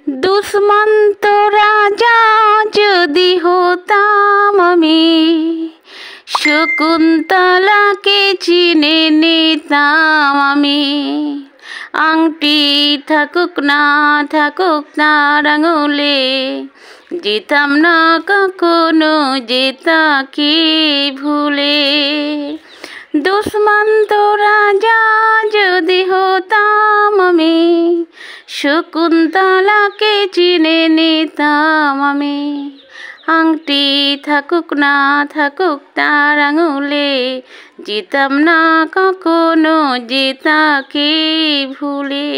দুষ্মন্ত রাজা যদি হতাম আমি, শকুন্তলাকে চিনে নিতাম আমি। আংটি থাকুক না আঙুলে, যেতাম না কখনো যেতাকে ভুলে। দুষ্মন্ত রাজা যদি হতাম আমি, শকুন্তলাকে চিনে নিতাম আমি। আংটি থাকুক না তার আঙুলে, যেতাম না কখনো যেতাকে ভুলে।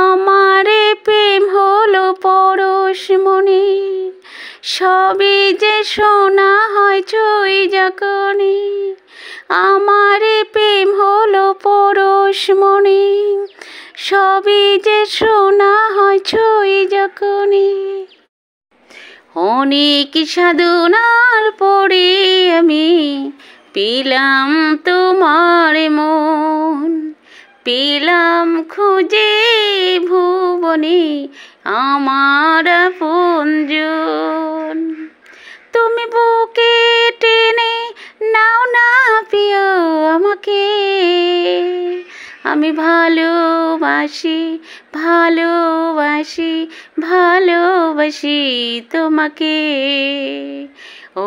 আমারে প্রেম হলো পরশমণি, সবই যে শোনা হয় ছই যখনই। আমারে প্রেম হলো পরশমণি, সবই যে শোনা হয় ছই যখনই। অনেক সাধনার পরে আমি পেলাম তোমার মন, পেলাম খুঁজে ভুবনে আমার আপনজন। তুমি বুকে টেনে নাও না প্রিয় আমাকে, আমি ভালোবাসি তোমাকে।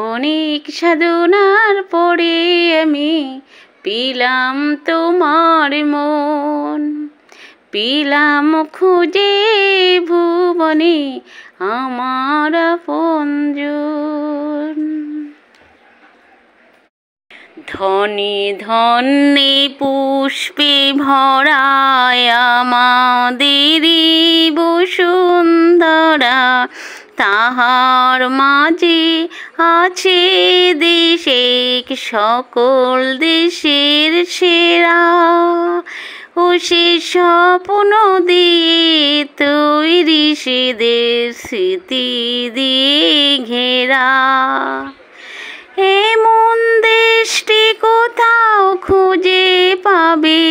অনেক সাধনার পরে আমি পেলাম তোমার মন, পেলাম খুঁজে ভুবনে আমার আপনজন। ধনে ধনে পুষ্পে ভরায় আমাদেরই বসুন্ধরা, তাহার মাঝে আছে দেশের সকল দেশের সেরা। ও সে স্বপ্ন দিয়ে তৈরি সে দেশ স্মৃতি দিয়ে ঘেরা। এমন দেশটি কোথাও খুঁজে পাবে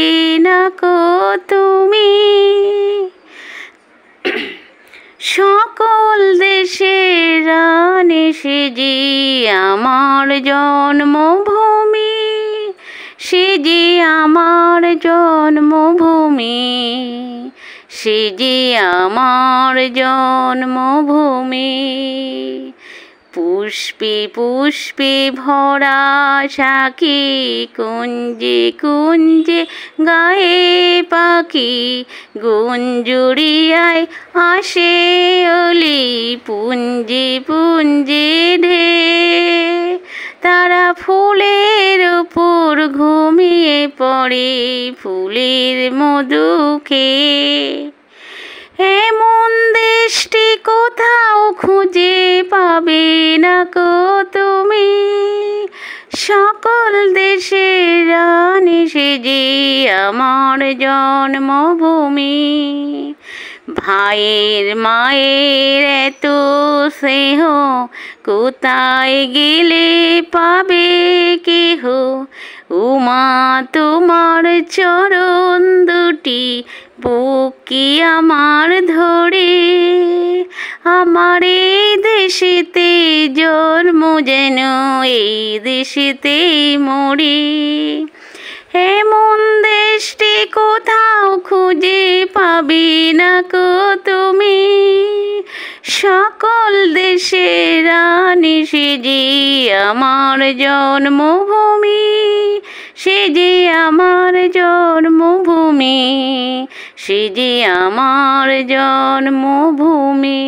না কো তুমি, সকল দেশের রানী সে যে আমার জন্মভূমি, সে যে আমার জন্মভূমি, সে যে আমার জন্মভূমি। পুষ্পে পুষ্পে ভরা শাখি, কুঞ্জে কুঞ্জে গায়ে পাখি, গুঞ্জুরিয়ায় আসে অলি, পুঞ্জে পুঞ্জে ঢেউ। তারা ফুলের উপর ঘুমিয়ে পড়ে ফুলের মধু খেয়ে। এমন দেশটি কোথাও খুঁজে পাবে না কো তুমি, সকল দেশের রানী সে যে আমার জন্মভূমি। ভাইয়ের মায়ের এত স্নেহ কোথায় গেলে পাবে কেহ, উমা তোমার চরণ দুটি বুক কি আমার ধরে। আমার এই দেশেতে জন্ম যেন এই দেশেতে মরি। এমন দেশটি কোথাও খুঁজে পাবে না কো তুমি, সকল দেশের রানী সে যে আমার জন্মভূমি, সে যে আমার জন্মভূমি, সে যে আমার জন্মভূমি।